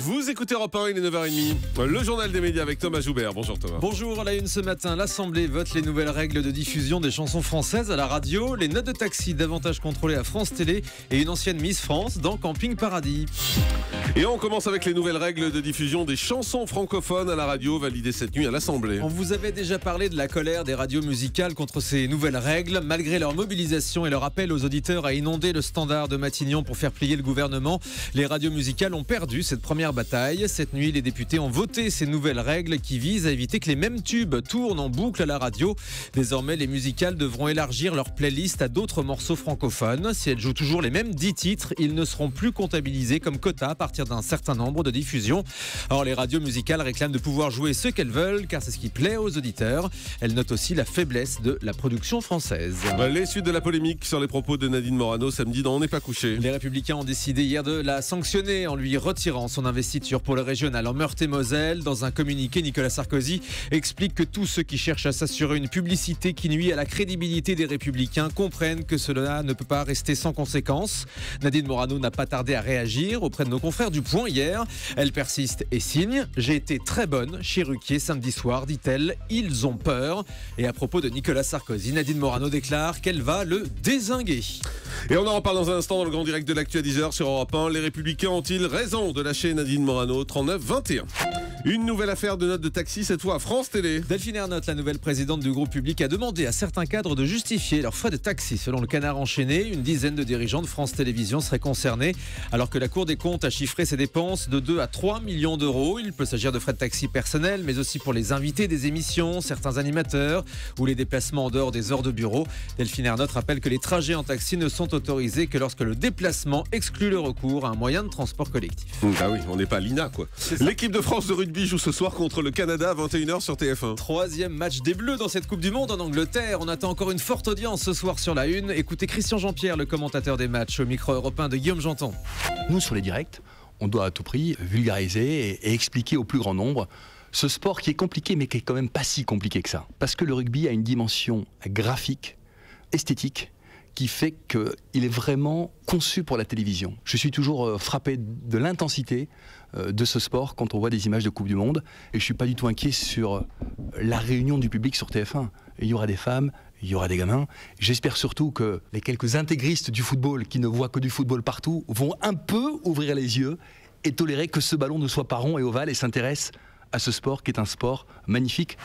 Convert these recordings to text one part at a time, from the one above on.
Vous écoutez Europe 1, il est 9h30. Le journal des médias avec Thomas Joubert. Bonjour Thomas. Bonjour, à la une ce matin, l'Assemblée vote les nouvelles règles de diffusion des chansons françaises à la radio, les notes de taxi davantage contrôlées à France Télé et une ancienne Miss France dans Camping Paradis. Et on commence avec les nouvelles règles de diffusion des chansons francophones à la radio validées cette nuit à l'Assemblée. On vous avait déjà parlé de la colère des radios musicales contre ces nouvelles règles. Malgré leur mobilisation et leur appel aux auditeurs à inonder le standard de Matignon pour faire plier le gouvernement, les radios musicales ont perdu cette première bataille. Cette nuit, les députés ont voté ces nouvelles règles qui visent à éviter que les mêmes tubes tournent en boucle à la radio. Désormais, les musicales devront élargir leur playlist à d'autres morceaux francophones. Si elles jouent toujours les mêmes 10 titres, ils ne seront plus comptabilisés comme quota à partir d'un certain nombre de diffusions. Or, les radios musicales réclament de pouvoir jouer ce qu'elles veulent, car c'est ce qui plaît aux auditeurs. Elles notent aussi la faiblesse de la production française. Les suites de la polémique sur les propos de Nadine Morano samedi dans On n'est pas couché. Les Républicains ont décidé hier de la sanctionner en lui retirant son investiture pour le régional en Meurthe-et-Moselle. Dans un communiqué, Nicolas Sarkozy explique que tous ceux qui cherchent à s'assurer une publicité qui nuit à la crédibilité des Républicains comprennent que cela ne peut pas rester sans conséquences. Nadine Morano n'a pas tardé à réagir auprès de nos confrères du Point hier. Elle persiste et signe. J'ai été très bonne chez Ruquier samedi soir, dit-elle. Ils ont peur. Et à propos de Nicolas Sarkozy, Nadine Morano déclare qu'elle va le dézinguer. Et on en reparle dans un instant dans le grand direct de l'actu à 10h sur Europe 1. Les Républicains ont-ils raison de lâcher Nadine Morano 39-21. Une nouvelle affaire de notes de taxi, cette fois à France Télé. Delphine Ernotte, la nouvelle présidente du groupe public, a demandé à certains cadres de justifier leurs frais de taxi. Selon le Canard enchaîné, une dizaine de dirigeants de France Télévisions seraient concernés, alors que la Cour des comptes a chiffré ses dépenses de 2 à 3 millions d'euros. Il peut s'agir de frais de taxi personnels, mais aussi pour les invités des émissions, certains animateurs ou les déplacements en dehors des heures de bureau. Delphine Ernotte rappelle que les trajets en taxi ne sont autorisés que lorsque le déplacement exclut le recours à un moyen de transport collectif. Bah oui, on n'est pas l'INA quoi. L'équipe de France de rugby joue ce soir contre le Canada à 21h sur TF1. Troisième match des Bleus dans cette Coupe du Monde en Angleterre. On attend encore une forte audience ce soir sur la une. Écoutez Christian Jean-Pierre, le commentateur des matchs, au micro européen de Guillaume Janton. Nous, sur les directs, on doit à tout prix vulgariser et expliquer au plus grand nombre ce sport qui est compliqué, mais qui est quand même pas si compliqué que ça. Parce que le rugby a une dimension graphique, esthétique, qui fait qu'il est vraiment conçu pour la télévision. Je suis toujours frappé de l'intensité de ce sport quand on voit des images de Coupe du Monde. Et je ne suis pas du tout inquiet sur la réunion du public sur TF1. Il y aura des femmes, il y aura des gamins. J'espère surtout que les quelques intégristes du football qui ne voient que du football partout vont un peu ouvrir les yeux et tolérer que ce ballon ne soit pas rond et ovale et s'intéresse à ce sport qui est un sport magnifique.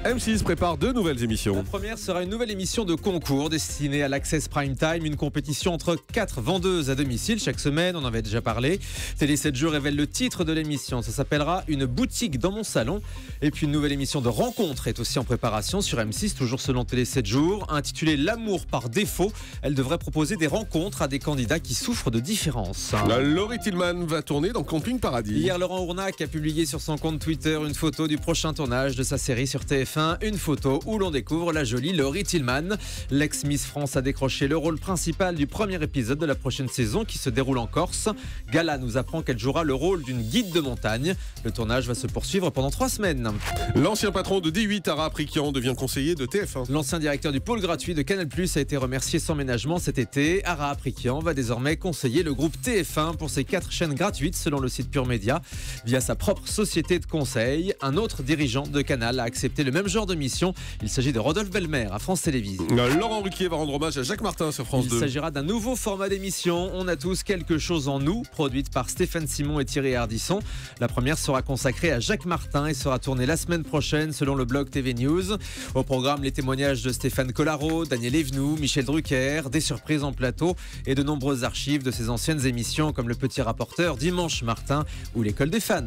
M6 prépare 2 nouvelles émissions. La première sera une nouvelle émission de concours destinée à l'Access Prime Time, une compétition entre 4 vendeuses à domicile chaque semaine, on en avait déjà parlé. Télé 7 jours révèle le titre de l'émission, ça s'appellera Une boutique dans mon salon. Et puis une nouvelle émission de rencontre est aussi en préparation sur M6, toujours selon Télé 7 jours, intitulée L'amour par défaut. Elle devrait proposer des rencontres à des candidats qui souffrent de différences. Laurie Tillman va tourner dans Camping Paradis. Hier, Laurent Ournac a publié sur son compte Twitter une photo du prochain tournage de sa série sur TF1, une photo où l'on découvre la jolie Laurie Tillman. L'ex-Miss France a décroché le rôle principal du premier épisode de la prochaine saison qui se déroule en Corse. Gala nous apprend qu'elle jouera le rôle d'une guide de montagne. Le tournage va se poursuivre pendant 3 semaines. L'ancien patron de D8, Ara Aprikian, devient conseiller de TF1. L'ancien directeur du pôle gratuit de Canal+ a été remercié sans ménagement cet été. Ara Aprikian va désormais conseiller le groupe TF1 pour ses 4 chaînes gratuites selon le site Pure Média. Via sa propre société de conseil, un autre dirigeant de Canal a accepté le même genre de mission. Il s'agit de Rodolphe Belmer à France Télévisions. Laurent Ruquier va rendre hommage à Jacques Martin sur France 2. Il s'agira d'un nouveau format d'émission. On a tous quelque chose en nous, produite par Stéphane Simon et Thierry Ardisson. La première sera consacrée à Jacques Martin et sera tournée la semaine prochaine selon le blog TV News. Au programme, les témoignages de Stéphane Collaro, Daniel Evenou, Michel Drucker, des surprises en plateau et de nombreuses archives de ses anciennes émissions comme Le Petit Rapporteur, Dimanche Martin ou L'École des fans.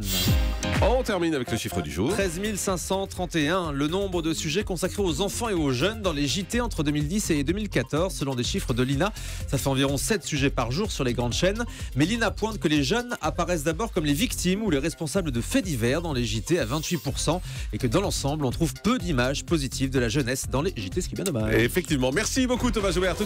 On termine avec le chiffre du jour. 13 531, le nombre de sujets consacrés aux enfants et aux jeunes dans les JT entre 2010 et 2014, selon des chiffres de l'INA. Ça fait environ 7 sujets par jour sur les grandes chaînes. Mais l'INA pointe que les jeunes apparaissent d'abord comme les victimes ou les responsables de faits divers dans les JT à 28% et que dans l'ensemble, on trouve peu d'images positives de la jeunesse dans les JT, ce qui est bien dommage. Effectivement. Merci beaucoup Thomas Joubert.